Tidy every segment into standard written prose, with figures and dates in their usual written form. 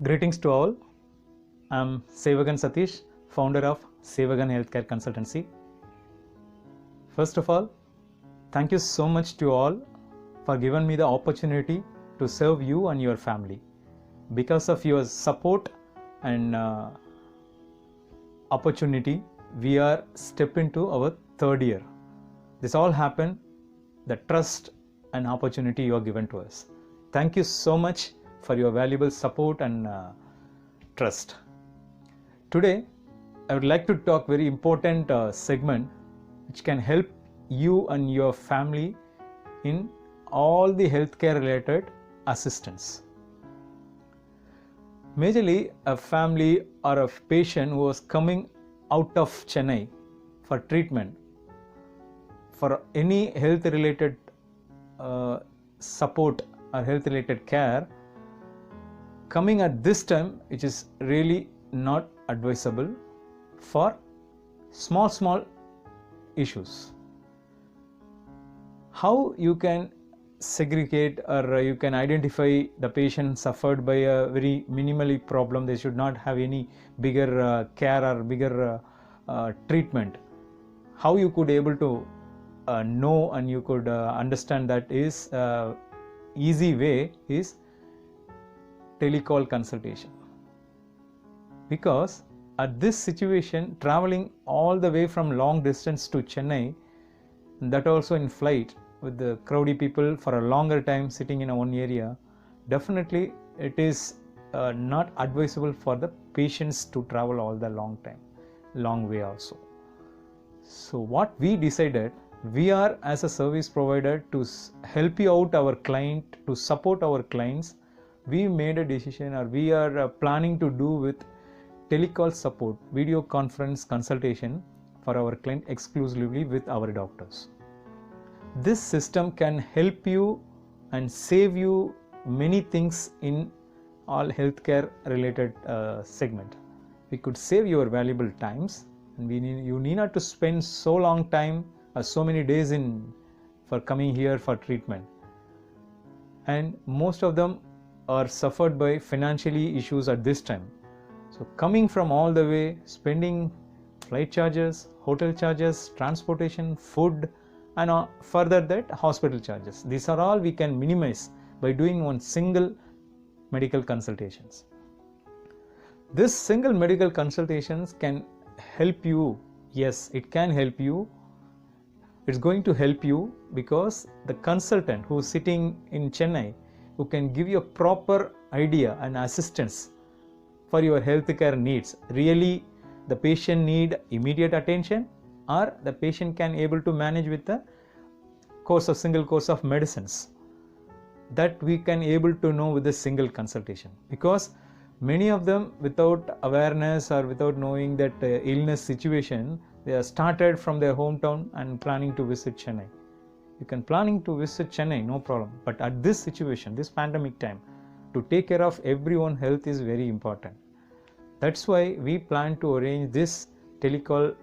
Greetings to all. I'm Sevagan Satish, founder of Sevagan Healthcare Consultancy. First of all, thank you so much to all for giving me the opportunity to serve you and your family. Because of your support and opportunity, we are stepping into our third year. This all happened, the trust and opportunity you are given to us. Thank you so much for your valuable support and trust. Today, I would like to talk very important segment which can help you and your family in all the healthcare related assistance. Majorly, a family or a patient who was coming out of Chennai for treatment for any health related support or health related care coming at this time, which is really not advisable for small issues. How you can segregate or you can identify the patient suffered by a very minimally problem, they should not have any bigger care or bigger treatment. How you could able to know and you could understand that is easy way is telecall consultation. Because at this situation, traveling all the way from long distance to Chennai, that also in flight with the crowdy people for a longer time sitting in one area, definitely it is not advisable for the patients to travel all the long way also. So what we decided, we are as a service provider to help you out our client, to support our clients. We made a decision or we are planning to do with telecall support, video conference consultation for our client exclusively with our doctors. This system can help you and save you many things in all healthcare related segment. We could save your valuable times and you need not to spend so long time or so many days for coming here for treatment. And most of them are suffered by financially issues at this time. So coming from all the way, spending flight charges, hotel charges, transportation, food, and further that hospital charges. These are all we can minimize by doing one single medical consultations. This single medical consultations can help you. Yes, it can help you. It's going to help you because the consultant who is sitting in Chennai, who can give you a proper idea and assistance for your healthcare needs. Really, the patient need immediate attention, or the patient can able to manage with a single course of medicines. That we can able to know with a single consultation. Because many of them, without awareness or without knowing that illness situation, they are started from their hometown and planning to visit Chennai. You can planning to visit Chennai, no problem. But at this situation, this pandemic time, to take care of everyone's health is very important. That's why we plan to arrange this telecall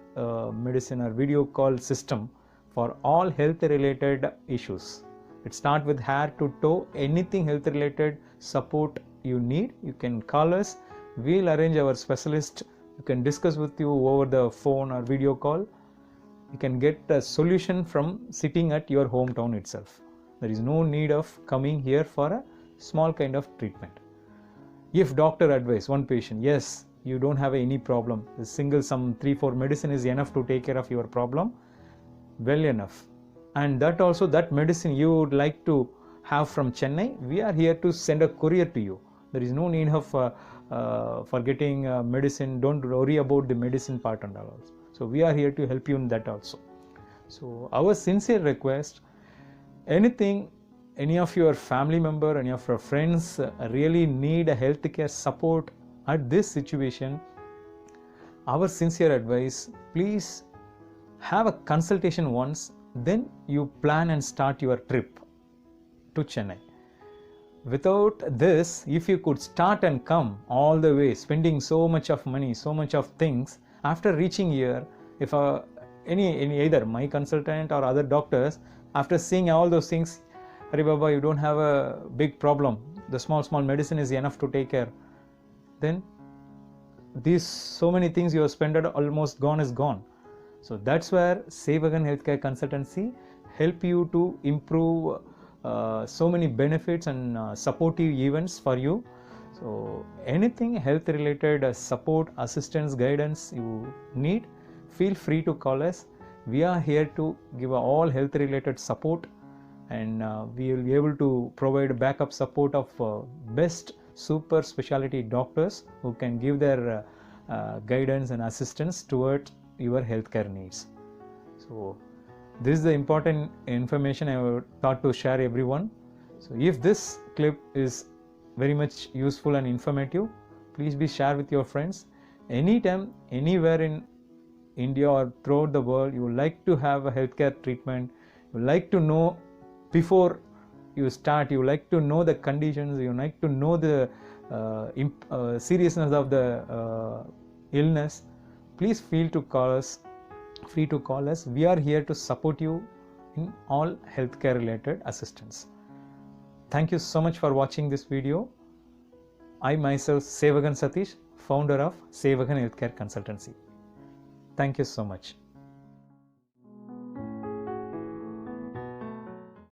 medicine or video call system for all health related issues. It starts with hair to toe, anything health related support you need, you can call us. We'll arrange our specialist. You can discuss with you over the phone or video call. You can get a solution from sitting at your hometown itself. There is no need of coming here for a small kind of treatment. If doctor advise one patient, yes, you don't have any problem, the single some 3-4 medicine is enough to take care of your problem, well enough. And that also, that medicine you would like to have from Chennai, we are here to send a courier to you. There is no need of for getting medicine. Don't worry about the medicine part and all. So we are here to help you in that also. So our sincere request, any of your family member, any of your friends really need a healthcare support at this situation, our sincere advice, please have a consultation once, then you plan and start your trip to Chennai. Without this, if you could start and come all the way, spending so much of money, so much of things, after reaching here, if either my consultant or other doctors, after seeing all those things, Hari Baba, you don't have a big problem. The small medicine is enough to take care. then these so many things you have spent almost gone is gone. So that's where Sevagan Healthcare Consultancy help you to improve so many benefits and supportive events for you. So anything health related support, assistance, guidance you need, feel free to call us. We are here to give all health related support, and we will be able to provide backup support of best super specialty doctors who can give their guidance and assistance toward your healthcare needs. So this is the important information I thought to share everyone. So if this clip is very much useful and informative, please be share with your friends. Anytime, anywhere in India or throughout the world, you would like to have a healthcare treatment, you like to know before you start, you like to know the conditions, you like to know the seriousness of the illness, please feel to call us, free to call us. We are here to support you in all healthcare related assistance. Thank you so much for watching this video. I myself, Sevagan Satish, founder of Sevagan Healthcare Consultancy. Thank you so much.